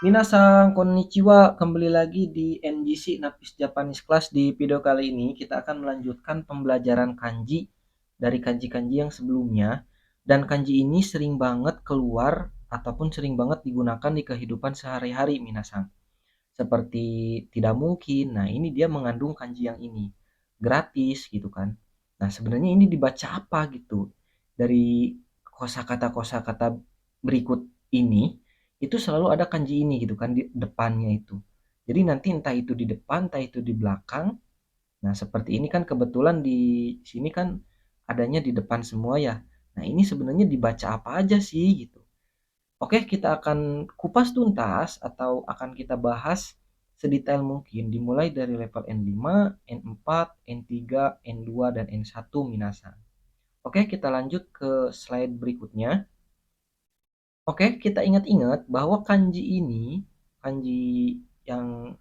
Minasan, konnichiwa. Kembali lagi di NGC Napis Japanese Class. Di video kali ini kita akan melanjutkan pembelajaran kanji dari kanji-kanji yang sebelumnya. Dan kanji ini sering banget keluar ataupun sering banget digunakan di kehidupan sehari-hari, minasan. Seperti tidak mungkin. Nah, ini dia mengandung kanji yang ini. Gratis gitu kan. Nah, sebenarnya ini dibaca apa gitu. Dari kosakata-kosakata berikut ini itu selalu ada kanji ini gitu kan di depannya itu. Jadi nanti entah itu di depan, entah itu di belakang. Nah, seperti ini kan kebetulan di sini kan adanya di depan semua ya. Nah, ini sebenarnya dibaca apa aja sih gitu. Oke, kita akan kupas tuntas atau akan kita bahas sedetail mungkin dimulai dari level N5, N4, N3, N2, dan N1 minasan. Oke, kita lanjut ke slide berikutnya. Oke, kita ingat-ingat bahwa kanji ini, kanji yang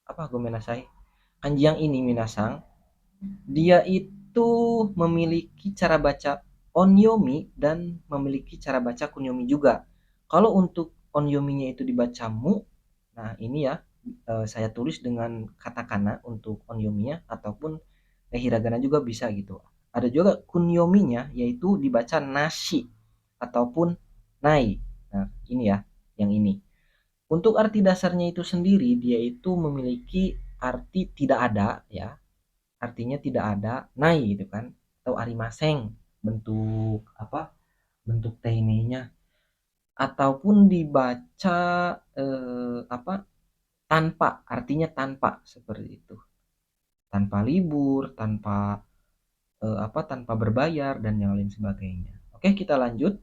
apa gomenasai? Kanji yang ini minasang, dia itu memiliki cara baca onyomi dan memiliki cara baca kunyomi juga. Kalau untuk onyominya itu dibaca mu, nah ini ya saya tulis dengan katakana untuk onyominya ataupun hiragana juga bisa gitu. Ada juga kunyominya yaitu dibaca nashi ataupun nai. Nah, ini ya, yang ini. Untuk arti dasarnya itu sendiri dia itu memiliki arti tidak ada ya, artinya tidak ada, nai gitu kan, atau arimaseng bentuk apa, bentuk teinenya, ataupun dibaca apa, tanpa, artinya tanpa seperti itu, tanpa libur, tanpa apa, tanpa berbayar dan yang lain sebagainya. Oke, kita lanjut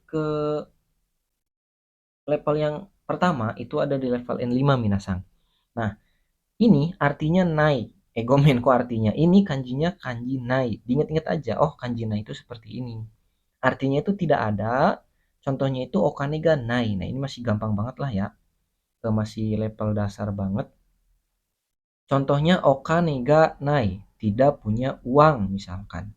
ke level yang pertama, itu ada di level N5 minasang. Nah, ini artinya nai. Gomen kok artinya. Ini kanjinya kanji nai. Diingat-ingat aja, oh kanji nai itu seperti ini. Artinya itu tidak ada. Contohnya itu okane ga nai. Nah, ini masih gampang banget lah ya. Masih level dasar banget. Contohnya okane ga nai. Tidak punya uang misalkan.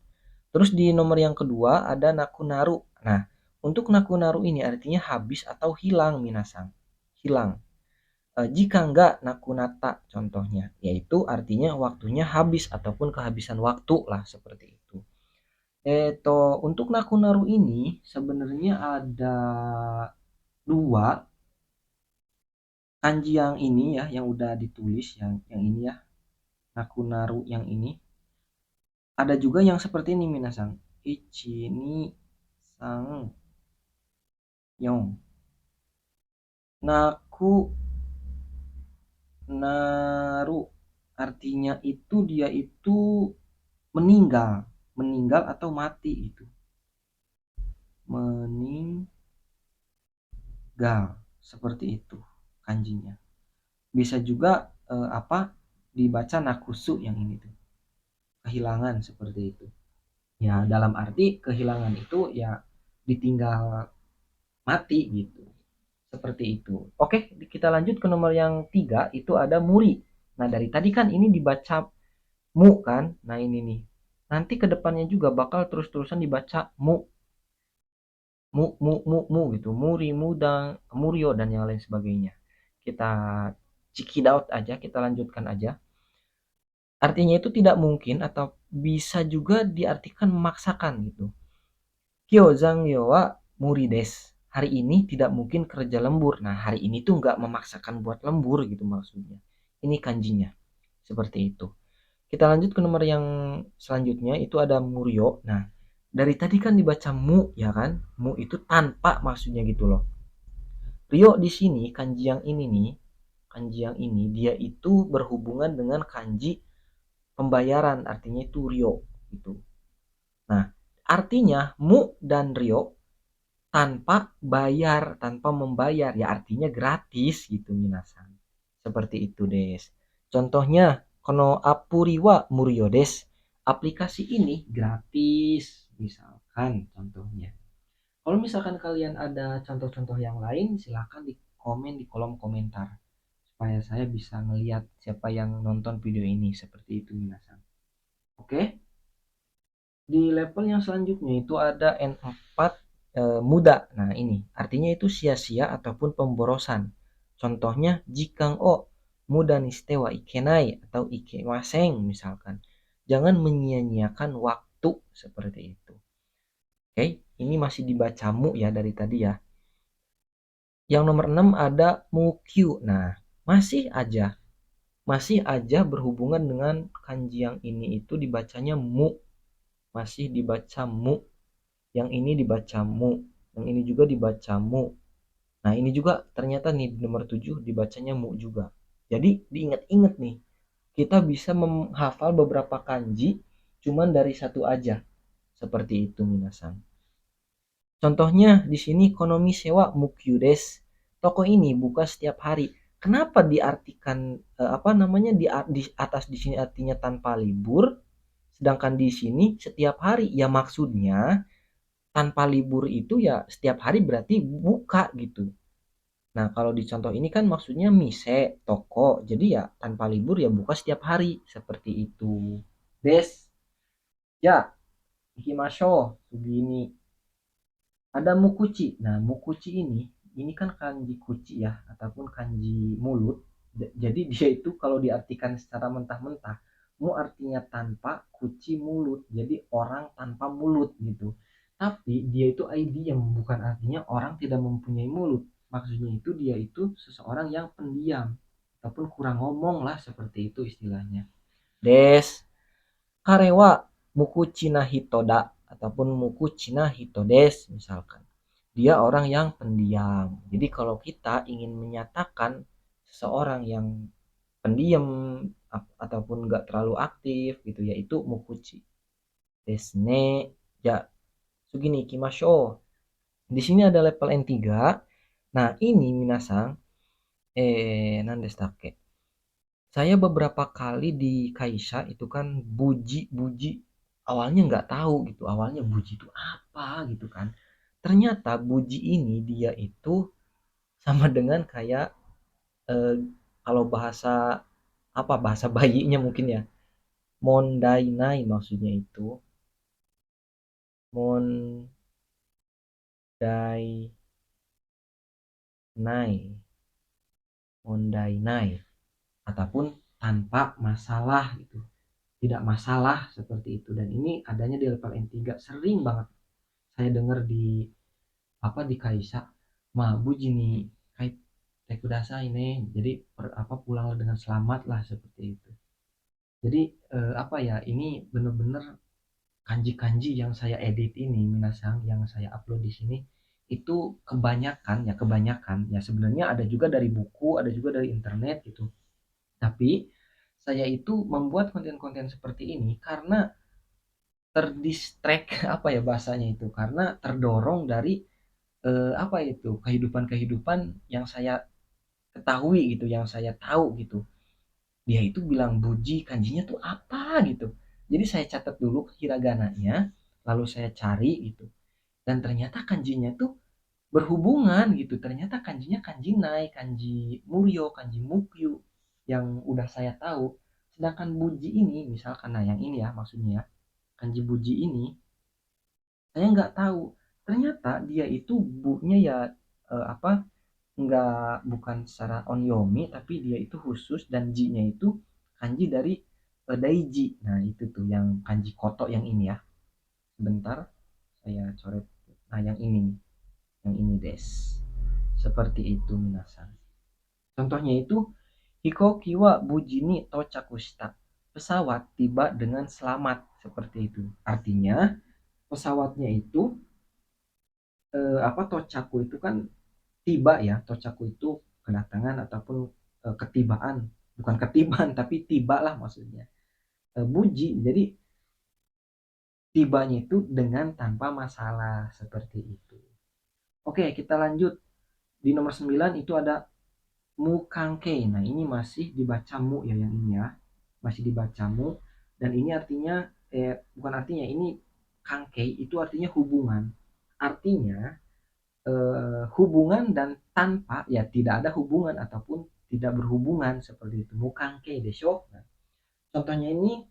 Terus di nomor yang kedua ada nakunaru. Nah, untuk nakunaru ini artinya habis atau hilang minasang. Hilang. Jika enggak nakunata contohnya, yaitu artinya waktunya habis ataupun kehabisan waktu lah seperti itu. Untuk nakunaru ini sebenarnya ada dua kanji yang ini ya, yang udah ditulis yang ini ya, nakunaru yang ini. Ada juga yang seperti ini minasang. Ichi ni sang yong. Naku naru artinya itu dia itu meninggal, meninggal atau mati itu. Meninggal seperti itu kanjinya. Bisa juga apa, dibaca nakusu yang ini tuh. Kehilangan seperti itu. Ya, dalam arti kehilangan itu ya ditinggal mati gitu. Seperti itu. Oke, kita lanjut ke nomor yang 3, itu ada muri. Nah, dari tadi kan ini dibaca mu kan? Nah, ini nih. Nanti ke depannya juga bakal terus-terusan dibaca mu, mu gitu, muri, muda, murio dan yang lain sebagainya. Kita check it out aja, kita lanjutkan aja. Artinya itu tidak mungkin atau bisa juga diartikan memaksakan gitu. Kyozang yo wa muri des. Hari ini tidak mungkin kerja lembur. Nah, hari ini tuh nggak memaksakan buat lembur gitu maksudnya. Ini kanjinya. Seperti itu. Kita lanjut ke nomor yang selanjutnya, itu ada muryo. Nah, dari tadi kan dibaca mu ya kan? Mu itu tanpa maksudnya gitu loh. Ryo di sini kanji yang ini nih, kanji yang ini dia itu berhubungan dengan kanji pembayaran, artinya itu ryo gitu. Nah, artinya mu dan ryo tanpa bayar, tanpa membayar ya artinya gratis gitu minasan. Seperti itu des. Contohnya kono apuri wa muryo des. Aplikasi ini gratis misalkan contohnya. Kalau misalkan kalian ada contoh-contoh yang lain, silahkan di komen di kolom komentar supaya saya bisa ngelihat siapa yang nonton video ini seperti itu minasan. Oke, di level yang selanjutnya itu ada N4. muda. Nah, ini artinya itu sia-sia ataupun pemborosan. Contohnya jikang o muda niste wa ikenai atau ikemaseng misalkan. Jangan menyia-nyiakan waktu seperti itu. Oke, ini masih dibaca mu ya dari tadi ya. Yang nomor 6 ada mukyu. Nah, masih aja berhubungan dengan kanji yang ini itu dibacanya mu, masih dibaca mu. Yang ini dibaca mu, yang ini juga dibaca mu. Nah, ini juga ternyata nih di nomor 7 dibacanya mu juga. Jadi diingat-ingat nih, kita bisa menghafal beberapa kanji cuman dari satu aja. Seperti itu minasan. Contohnya di sini konomi sewa mukyu des. Toko ini buka setiap hari. Kenapa diartikan apa namanya di atas di sini artinya tanpa libur, sedangkan di sini setiap hari? Ya maksudnya tanpa libur itu ya setiap hari berarti buka gitu. Nah, kalau di contoh ini kan maksudnya mise, toko. Jadi ya tanpa libur ya buka setiap hari. Seperti itu. Des, ya, ikimashou. Begini. Ada mukuchi. Nah, mukuchi ini kan kanji kuci ya, ataupun kanji mulut. Jadi dia itu kalau diartikan secara mentah-mentah, mu artinya tanpa, kuci mulut. Jadi orang tanpa mulut gitu. Tapi dia itu idiom, bukan artinya orang tidak mempunyai mulut. Maksudnya itu dia itu seseorang yang pendiam ataupun kurang ngomong lah seperti itu istilahnya. Des, karewa mukuchi na hitoda ataupun mukuchi na hitodes misalkan. Dia orang yang pendiam. Jadi kalau kita ingin menyatakan seseorang yang pendiam ataupun enggak terlalu aktif gitu yaitu mukuchi desne. Ya, sugini ikimashou. Di sini ada level N3. Nah, ini minasang nandestake. Saya beberapa kali di Kaisa itu kan buji awalnya nggak tahu gitu, awalnya buji itu apa gitu kan. Ternyata buji ini dia itu sama dengan kayak eh, kalau bahasa bayinya mungkin ya, mondainai maksudnya itu mondainai mondainai ataupun tanpa masalah gitu, tidak masalah seperti itu. Dan ini adanya di level N3, sering banget saya dengar di Kaisa mah buji nih kayak tekudasa ini, jadi pulanglah dengan selamat lah seperti itu. Jadi apa ya, ini bener-bener kanji-kanji yang saya edit ini minasang, yang saya upload di sini itu kebanyakan ya sebenarnya ada juga dari buku, ada juga dari internet gitu. Tapi saya itu membuat konten-konten seperti ini karena terdistract apa ya bahasanya itu, karena terdorong dari apa itu kehidupan-kehidupan yang saya ketahui gitu, yang saya tahu gitu. Dia itu bilang buji kanjinya tuh apa gitu. Jadi saya catat dulu hiragananya, lalu saya cari gitu. Dan ternyata kanjinya tuh berhubungan gitu. Ternyata kanjinya kanji nai, kanji muryo, kanji mukyu yang udah saya tahu. Sedangkan buji ini misalkan, nah yang ini ya maksudnya ya, kanji buji ini saya nggak tahu. Ternyata dia itu bunya ya apa, nggak, bukan secara onyomi tapi dia itu khusus, dan ji-nya itu kanji dari daiji. Nah, itu tuh yang kanji koto yang ini ya. Sebentar saya coret. Nah, yang ini. Yang ini, des. Seperti itu minasan. Contohnya itu hiko kiwa bujini tochakushita. Pesawat tiba dengan selamat, seperti itu. Artinya pesawatnya itu apa, tochaku itu kan tiba ya, tochaku itu kedatangan ataupun ketibaan, bukan ketibaan tapi tiba lah maksudnya. Buji jadi tibanya itu dengan tanpa masalah, seperti itu. Oke, kita lanjut. Di nomor 9 itu ada mukangke. Nah, ini masih dibaca mu ya, yang ini ya, masih dibaca mu. Dan ini artinya bukan artinya, ini kangke itu artinya hubungan. Artinya hubungan dan tanpa ya tidak ada hubungan ataupun tidak berhubungan, seperti itu. Mukangke desho. Nah, contohnya ini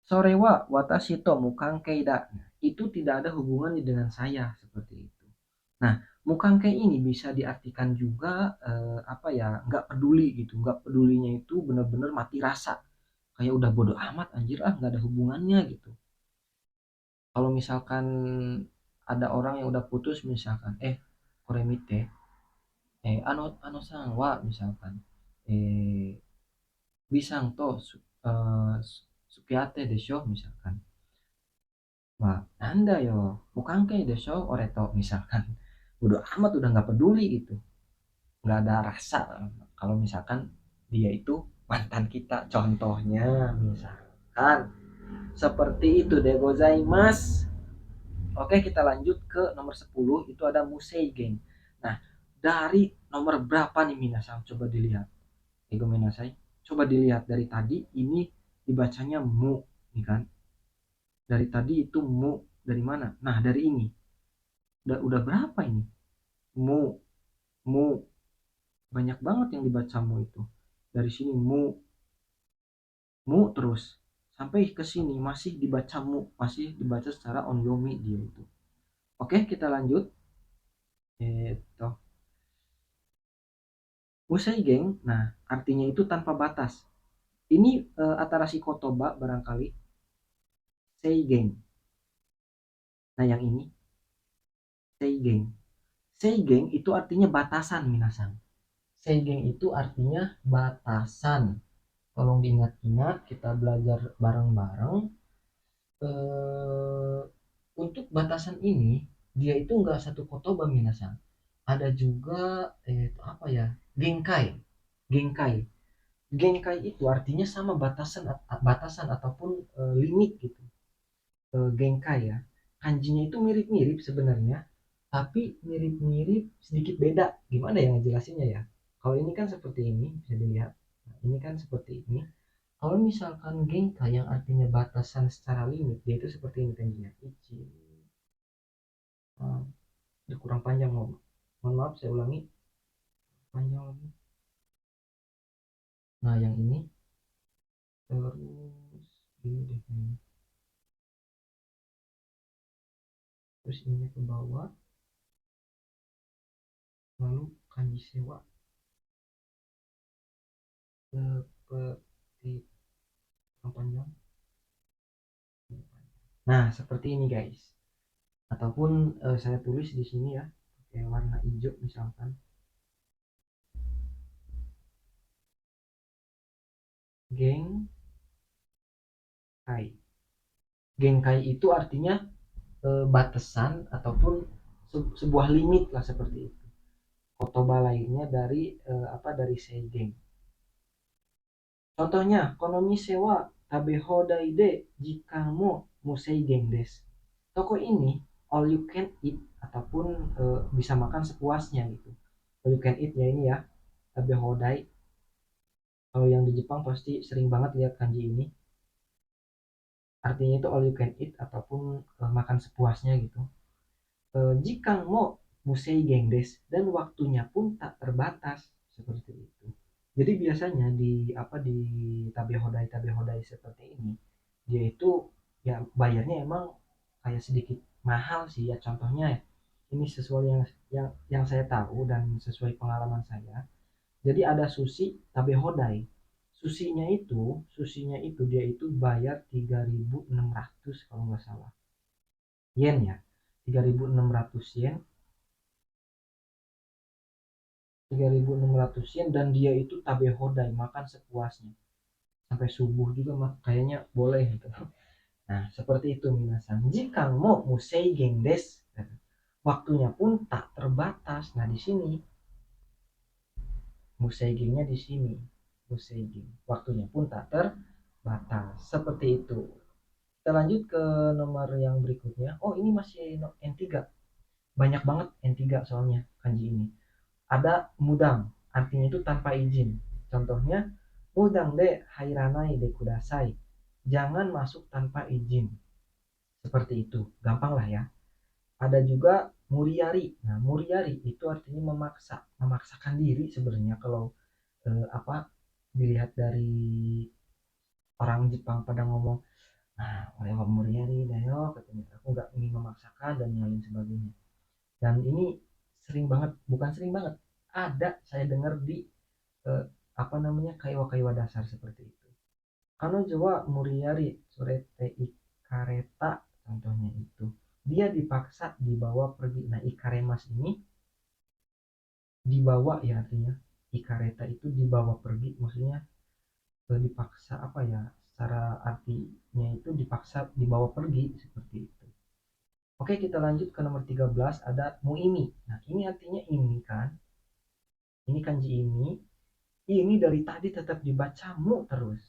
sore wa watashi to mukangke da. itu tidak ada hubungannya dengan saya, seperti itu. Nah, mukangke ini bisa diartikan juga apa ya, nggak peduli gitu, nggak pedulinya itu benar-benar mati rasa, kayak udah bodo amat anjir ah, nggak ada hubungannya gitu. Kalau misalkan ada orang yang udah putus misalkan, koremite, ano sang wa misalkan, bisang to sukiate desho misalkan, wah anda yo mukangke desho oreto misalkan, udah amat udah nggak peduli gitu, nggak ada rasa kalau misalkan dia itu mantan kita, contohnya misalkan seperti itu deh gozaimasu. Oke, kita lanjut ke nomor 10, itu ada Musei Geng. Nah, dari nomor berapa nih Minasang? Coba dilihat. Ego Menasai. Coba dilihat dari tadi ini dibacanya mu, nih kan? Dari tadi itu mu dari mana? Nah, dari ini. Udah berapa ini? Mu, mu. Banyak banget yang dibaca mu itu. Dari sini mu terus sampai ke sini masih dibaca mu, masih dibaca secara onyomi dia itu. Oke, kita lanjut. Itu Usai geng, nah artinya itu tanpa batas. Ini Atarashi Kotoba barangkali. Seigeng. Nah yang ini, Seigeng. Seigeng itu artinya batasan, minasan. Seigeng itu artinya batasan. Tolong diingat-ingat, kita belajar bareng-bareng. Eh, untuk batasan ini, dia itu enggak satu kotoba, minasan. Ada juga, apa ya, gengkai. Gengkai. Gengkai itu artinya sama batasan ataupun limit gitu. Gengkai ya. Kanjinya itu mirip-mirip sebenarnya, tapi mirip-mirip sedikit beda. Gimana ya ngejelasinnya ya? Kalau ini kan seperti ini, bisa dilihat. Nah, ini kan seperti ini. Kalau misalkan gengkai yang artinya batasan secara limit, dia itu seperti ini kanjinya. Ichi. Uh, kurang panjang, mohon maaf saya ulangi. Panjang lagi. Nah, yang ini terus ini deh. Terus ini ke bawah, lalu kanji sewa seperti yang panjang. Nah, seperti ini guys. Ataupun saya tulis di sini ya, pakai warna hijau misalkan. Geng kai. Geng kai itu artinya batasan ataupun sebuah limit lah seperti itu. Kotoba lainnya dari apa dari seigeng. Contohnya, konomi sewa tabehodai de jika mo museigen desu. Toko ini all you can eat ataupun bisa makan sepuasnya gitu. All you can eat ya ini ya, tabehodai. Kalau yang di Jepang pasti sering banget lihat kanji ini. Artinya itu all you can eat ataupun makan sepuasnya gitu. Jika mau musei gengdes dan waktunya pun tak terbatas seperti itu. Jadi biasanya di apa di tabehodai seperti ini, dia itu ya bayarnya emang kayak sedikit mahal sih ya. Contohnya ini sesuai yang saya tahu dan sesuai pengalaman saya. Jadi ada sushi tabehodai. Susinya itu dia itu bayar 3.600 kalau nggak salah. Yen ya. 3.600 yen. 3.600 yen dan dia itu tabehodai, makan sepuasnya. Sampai subuh juga kayaknya boleh gitu. Nah, seperti itu minasan. Jika mau musei gengdes, waktunya pun tak terbatas. Nah, di sini museigingnya di sini. Museiging. Waktunya pun tak terbatas. Seperti itu. Kita lanjut ke nomor yang berikutnya. Oh, ini masih N3. Banyak banget N3 soalnya kanji ini. Ada mudang, artinya itu tanpa izin. Contohnya, mudang de hairanai de kudasai. Jangan masuk tanpa izin. Seperti itu. Gampang lah ya. Ada juga muriari. Nah, muriari itu artinya memaksa, memaksakan diri sebenarnya kalau apa dilihat dari orang Jepang pada ngomong Nah, oleh Pak Muriari Dayo katanya, aku nggak ingin memaksakan dan yang lain sebagainya. Dan ini sering banget, bukan sering banget, ada saya dengar di eh, apa namanya, kaiwa-kaiwa dasar seperti itu. Kalau Jawa Muriari surete ikareta contohnya itu, dia dipaksa dibawa pergi. Nah, ikaremas ini dibawa ya, artinya ikareta itu dibawa pergi, maksudnya dipaksa apa ya, secara artinya itu dipaksa dibawa pergi seperti itu. Oke, kita lanjut ke nomor 13, ada muimi. Nah, ini artinya ini kan, ini kanji ini dari tadi tetap dibaca mu terus.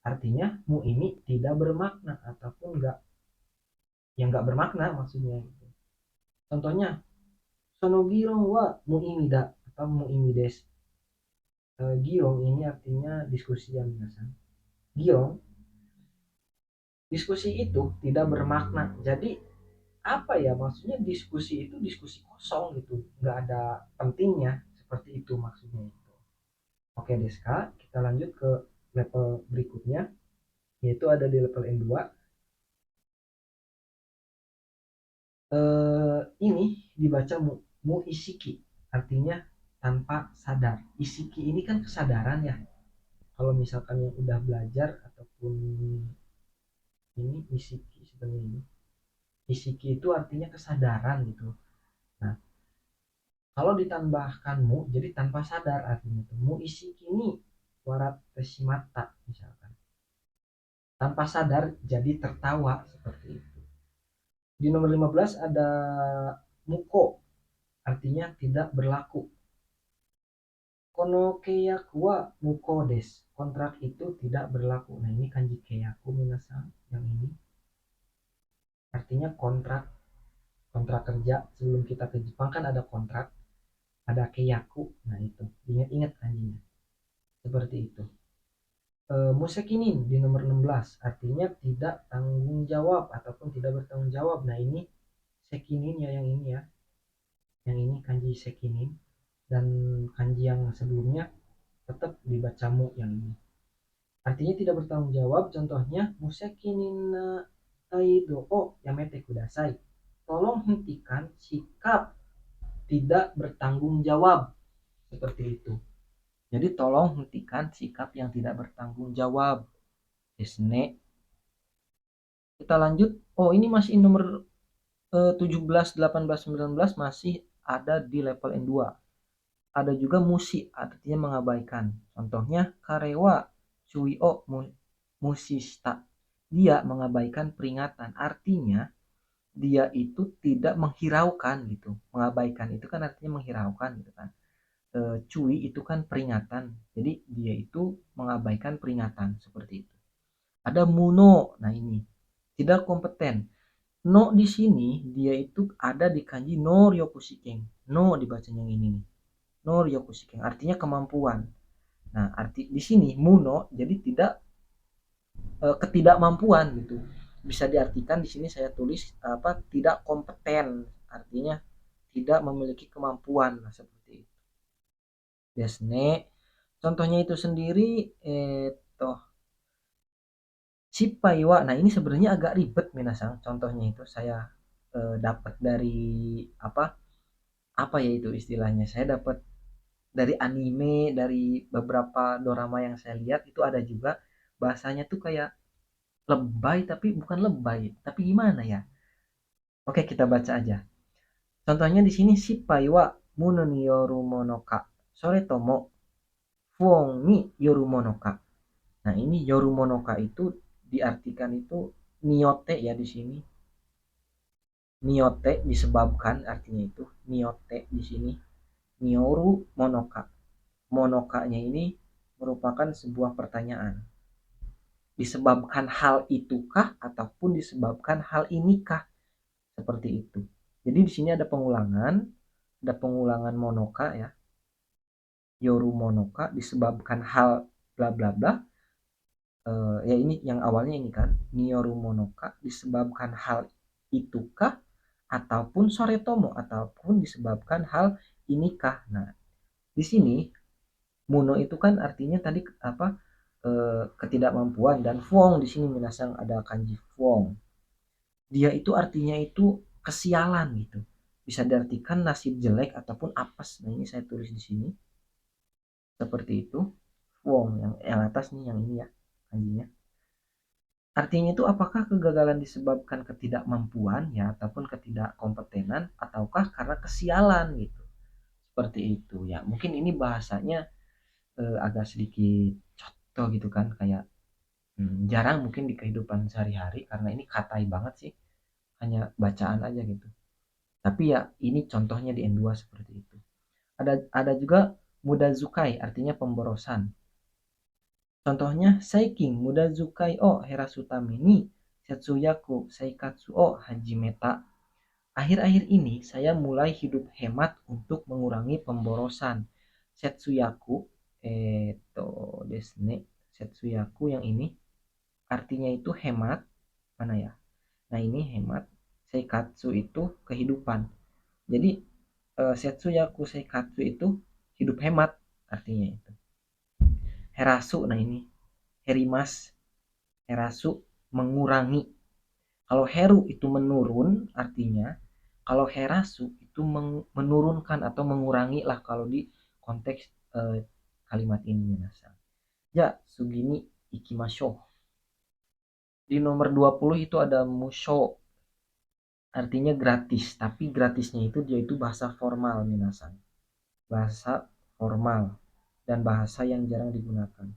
Artinya mu ini tidak bermakna ataupun enggak, yang enggak bermakna maksudnya gitu. Contohnya, sonogirong wa muimida atau muimides. Girong ini artinya diskusi yang biasa. Girong, diskusi itu tidak bermakna. Jadi apa ya, maksudnya diskusi itu diskusi kosong gitu, nggak ada pentingnya, seperti itu maksudnya itu. Oke Deska, kita lanjut ke level berikutnya, yaitu ada di level N2. Ini dibaca mu isiki, artinya tanpa sadar. Isiki ini kan kesadaran ya, kalau misalkan yang udah belajar ataupun ini isiki sebenarnya ini. Isiki itu artinya kesadaran gitu. Nah, kalau ditambahkan mu, jadi tanpa sadar artinya itu. Mu isiki ni warat tesimata misalkan. Tanpa sadar jadi tertawa seperti itu. Di nomor 15 ada muko, artinya tidak berlaku. Kono keiyaku wa muko des. Kontrak itu tidak berlaku. Nah, ini kanji keiyaku minasan yang ini. Artinya kontrak, kontrak kerja sebelum kita ke Jepang kan ada kontrak, ada keiyaku. Nah, itu. Ingat-ingat kanjinya. Seperti itu. Musekinin di nomor 16 artinya tidak tanggung jawab ataupun tidak bertanggung jawab. Nah, ini sekinin ya, yang ini ya. Yang ini kanji sekinin, dan kanji yang sebelumnya tetap dibaca mu yang ini. Artinya tidak bertanggung jawab. Contohnya musekinin taido o yamete kudasai. Tolong hentikan sikap tidak bertanggung jawab. Seperti itu. Jadi tolong hentikan sikap yang tidak bertanggung jawab. Desne. Kita lanjut. Oh, ini masih nomor 17, 18, 19 masih ada di level N2. Ada juga musi, artinya mengabaikan. Contohnya karewa suio musista. Dia mengabaikan peringatan. Artinya dia itu tidak menghiraukan gitu. Mengabaikan itu kan artinya menghiraukan gitu kan. Cui itu kan peringatan. Jadi dia itu mengabaikan peringatan seperti itu. Ada muno. Nah, ini tidak kompeten. No di sini dia itu ada di kanji no ryokushiken. No dibacanya yang ini nih. No ryokushiken artinya kemampuan. Nah, arti di sini muno jadi tidak ketidakmampuan gitu. Bisa diartikan di sini saya tulis apa, tidak kompeten, artinya tidak memiliki kemampuan. Nah, seperti itu. Desne. Contohnya itu sendiri toh Cipaiwa. Nah, ini sebenarnya agak ribet minasang. Contohnya itu saya dapat dari apa apa ya itu istilahnya. Saya dapat dari anime, dari beberapa dorama yang saya lihat itu ada juga bahasanya tuh kayak lebay, tapi bukan lebay. Tapi gimana ya? Oke, kita baca aja. Contohnya di sini Shipai wa Muno ni yorumonoka sore tomo fuong ni yorumonoka. Nah, ini yorumonoka itu diartikan itu niote ya di sini. Niote disebabkan, artinya itu niote di sini. Nioru monoka. Monokanya ini merupakan sebuah pertanyaan. Disebabkan hal itukah ataupun disebabkan hal inikah? Seperti itu. Jadi di sini ada pengulangan monoka ya. Yoru monoka disebabkan hal bla bla bla. Ya ini yang awalnya ini kan, Nioru monoka disebabkan hal itukah ataupun soretomo ataupun disebabkan hal inikah. Nah, di sini Muno itu kan artinya tadi apa, ketidakmampuan. Dan fuong di sini minasang ada kanji fuong. Dia itu artinya itu kesialan gitu. Bisa diartikan nasib jelek ataupun apes. Nah, ini saya tulis di sini seperti itu. Fuong yang atas nih, yang ini ya kanjinya. Artinya itu apakah kegagalan disebabkan ketidakmampuan ya ataupun ketidakkompetenan ataukah karena kesialan gitu. Seperti itu ya. Mungkin ini bahasanya agak sedikit contoh gitu kan, kayak jarang mungkin di kehidupan sehari-hari karena ini katai banget sih. Hanya bacaan aja gitu. Tapi ya ini contohnya di N2 seperti itu. Ada juga mudazukai artinya pemborosan. Contohnya Seiking mudazukai o herasutame ni setsuyaku seikatsu o hajimeta. Akhir-akhir ini saya mulai hidup hemat untuk mengurangi pemborosan. Setsuyaku to desne. Setsuyaku yang ini artinya itu hemat. Mana ya? Nah, ini hemat. Seikatsu itu kehidupan. Jadi setsuyaku seikatsu itu hidup hemat artinya itu. Herasu, nah ini herimas, herasu mengurangi. Kalau heru itu menurun artinya, kalau herasu itu menurunkan atau mengurangi lah kalau di konteks kalimat ini minasang. Ya, sugini ikimasho. Di nomor 20 itu ada musho, artinya gratis, tapi gratisnya itu dia itu bahasa formal minasang. Bahasa formal dan bahasa yang jarang digunakan.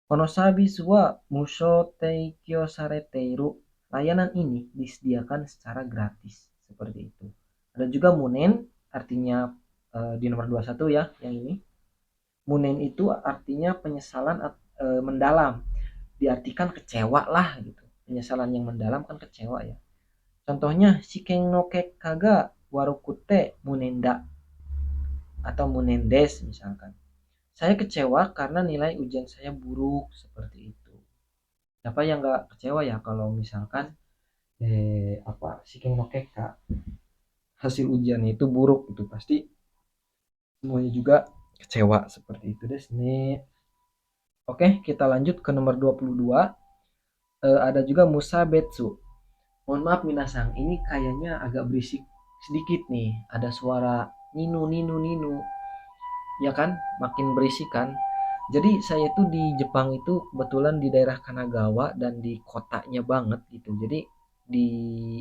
Konosabi suwa musho teikyo sareteiru. Layanan ini disediakan secara gratis. Seperti itu. Ada juga munen, artinya di nomor 21 ya, yang ini. Munen itu artinya penyesalan mendalam. Diartikan kecewa lah gitu. Penyesalan yang mendalam kan kecewa ya. Contohnya, shiken no kekka ga warukute munenda. Atau munendes misalkan. Saya kecewa karena nilai ujian saya buruk, seperti itu. Siapa yang nggak kecewa ya kalau misalkan shiken no kekka, hasil ujiannya itu buruk, itu pasti semuanya juga kecewa, seperti itu deh nih. Oke, kita lanjut ke nomor 22. Ada juga musabetsu. Mohon maaf minasang, ini kayaknya agak berisik sedikit nih. Ada suara ninu ninu ninu. Ya kan, makin berisik kan. Jadi saya itu di Jepang itu kebetulan di daerah Kanagawa dan di kotanya banget gitu. Jadi di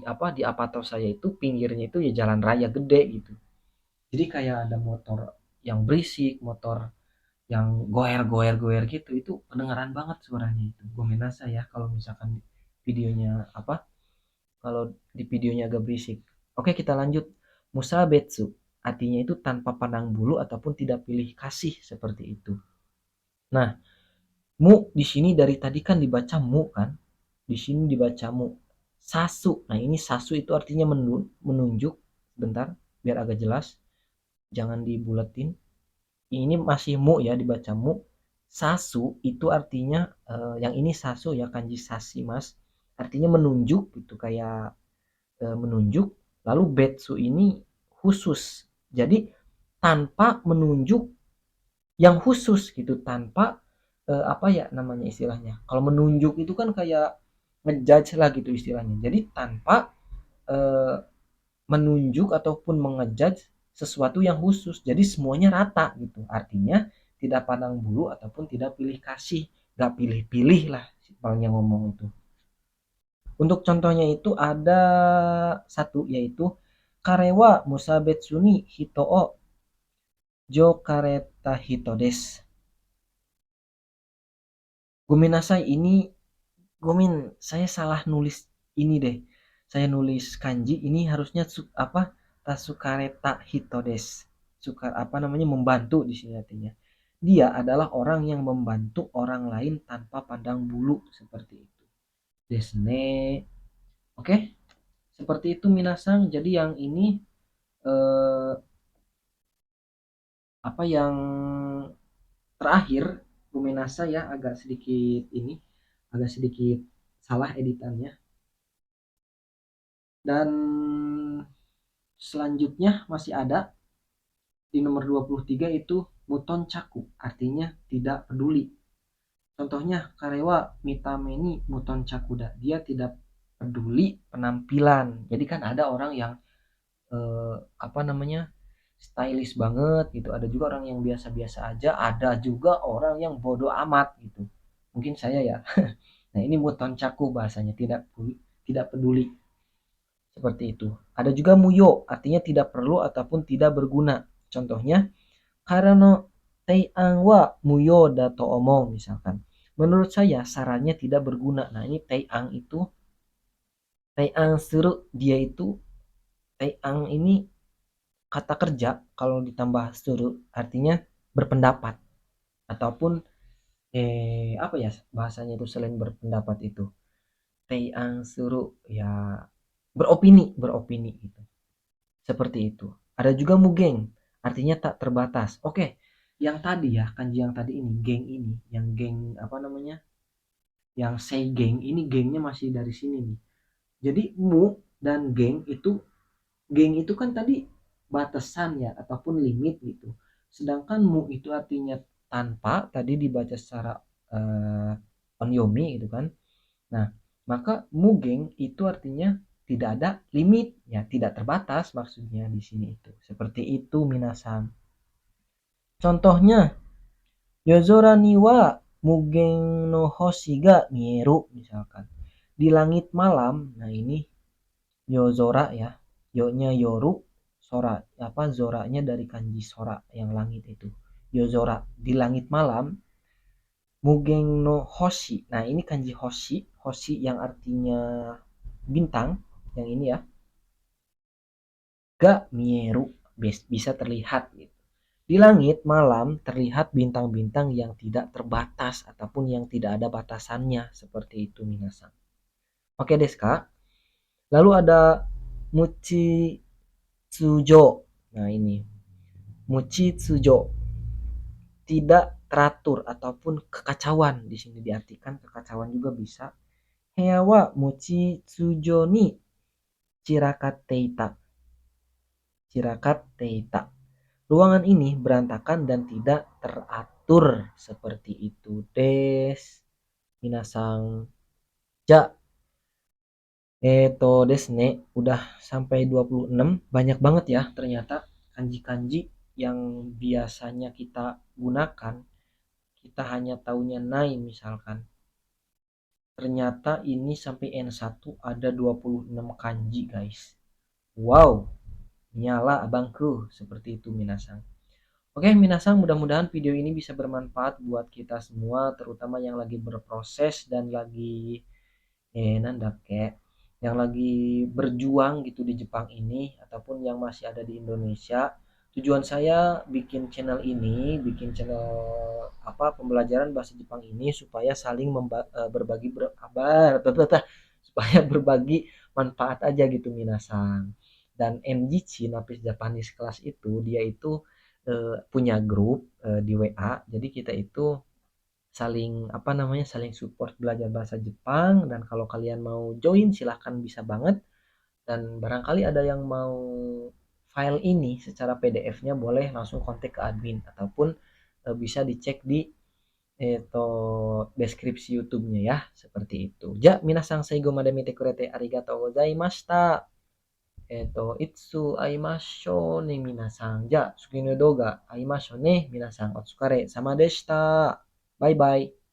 di Apato saya itu pinggirnya itu ya jalan raya gede gitu. Jadi kayak ada motor yang berisik, motor yang goer-goer-goer gitu. Itu kedengaran banget suaranya itu. Gomenasa ya kalau misalkan videonya kalau di videonya agak berisik. Oke, kita lanjut. Musabetsu artinya itu tanpa pandang bulu ataupun tidak pilih kasih, seperti itu. Nah, mu di sini dari tadi kan dibaca mu kan? Di sini dibaca mu. Sasu. Nah, ini sasu itu artinya menunjuk. Bentar, biar agak jelas. Jangan dibulatin. Ini masih mu ya, dibaca mu. Sasu itu artinya yang ini sasu ya, kanji sasi mas. Artinya menunjuk gitu, kayak menunjuk. Lalu betsu ini khusus. Jadi tanpa menunjuk yang khusus gitu, tanpa apa ya namanya istilahnya, kalau menunjuk itu kan kayak ngejudge lah gitu istilahnya. Jadi tanpa eh, menunjuk ataupun mengejudge sesuatu yang khusus, jadi semuanya rata gitu, artinya tidak pandang bulu ataupun tidak pilih kasih, gak pilih-pilih lah simpelnya ngomong itu. Untuk contohnya itu ada satu, yaitu karewa musabetsuni hito o jo kareta hito des. Gominasai ini, Gomin, saya salah nulis ini deh. Saya nulis kanji ini harusnya Tasukareta Hitodes. Suka apa namanya, membantu di sini artinya. Dia adalah orang yang membantu orang lain tanpa pandang bulu, seperti itu. Desne. Oke. Seperti itu minasang. Jadi yang ini eh, apa yang terakhir Guminasa ya, agak sedikit ini, agak sedikit salah editannya. Dan selanjutnya masih ada di nomor 23 itu muton caku, artinya tidak peduli. Contohnya Karewa Mitameni Muton Cakuda, dia tidak peduli penampilan. Jadi kan ada orang yang apa namanya, stylish banget gitu, ada juga orang yang biasa-biasa aja, ada juga orang yang bodoh amat gitu, mungkin saya ya. Nah ini muton caku bahasanya, tidak peduli, seperti itu. Ada juga muyo, artinya tidak perlu ataupun tidak berguna. Contohnya karena teiang wa muyo dato omo, misalkan menurut saya sarannya tidak berguna. Nah ini teiang itu, teiang suru, dia itu teiang ini kata kerja kalau ditambah suru artinya berpendapat, ataupun apa ya bahasanya itu selain berpendapat itu, teiang suru ya, beropini gitu, seperti itu. Ada juga mugeng, artinya tak terbatas. Oke, yang tadi ya, kanji yang tadi ini, geng ini, yang geng apa namanya, yang say geng ini, gengnya masih dari sini nih. Jadi mu dan geng itu kan tadi batasan ya, ataupun limit gitu. Sedangkan mu itu artinya tanpa, tadi dibaca secara onyomi gitu kan. Nah, maka mu geng itu artinya tidak ada limit ya, tidak terbatas maksudnya di sini itu. Seperti itu minasan. Contohnya Yozora ni wa mugen no hoshi ga mieru, misalkan. Di langit malam, nah ini Yozora ya. Yo-nya yoru, sora apa zoranya dari kanji sora yang langit itu. Yozora di langit malam, mugen no hoshi. Nah, ini kanji hoshi, hoshi yang artinya bintang, yang ini ya. Ga mieru, bisa terlihat gitu. Di langit malam terlihat bintang-bintang yang tidak terbatas ataupun yang tidak ada batasannya, seperti itu minasan. Oke, Deska. Lalu ada Muchi Tsujo. Nah, ini Muchi Tsujo, tidak teratur ataupun kekacauan. Di sini diartikan kekacauan juga bisa. Heawa Muchi Tsujo ni Chirakat Teita. Chirakat Teita. Ruangan ini berantakan dan tidak teratur, seperti itu des. Minasang. Ja, desne, udah sampai 26, banyak banget ya ternyata kanji-kanji yang biasanya kita gunakan. Kita hanya taunya nai misalkan. Ternyata ini sampai N1 ada 26 kanji guys. Wow, nyala abangku, seperti itu minasang. Oke, minasang, mudah-mudahan video ini bisa bermanfaat buat kita semua, terutama yang lagi berproses dan lagi kayak yang lagi berjuang gitu di Jepang ini, ataupun yang masih ada di Indonesia. Tujuan saya bikin channel ini, bikin channel apa pembelajaran bahasa Jepang ini supaya saling berbagi supaya berbagi manfaat aja gitu minasang. Dan MJC Napis Japanese Class itu dia itu punya grup di WA. Jadi kita itu saling apa namanya, saling support belajar bahasa Jepang, dan kalau kalian mau join silahkan bisa banget, dan barangkali ada yang mau file ini secara PDF-nya boleh langsung kontak ke admin, ataupun bisa dicek di itu deskripsi YouTube-nya ya, seperti itu. Ja, minasang seigo madamite kurete arigatou gozaimashita. Itsu aimashou ne minasang. Ja, suki no doga aimashou ne minasang. Otsukare sama deshita. Bye bye.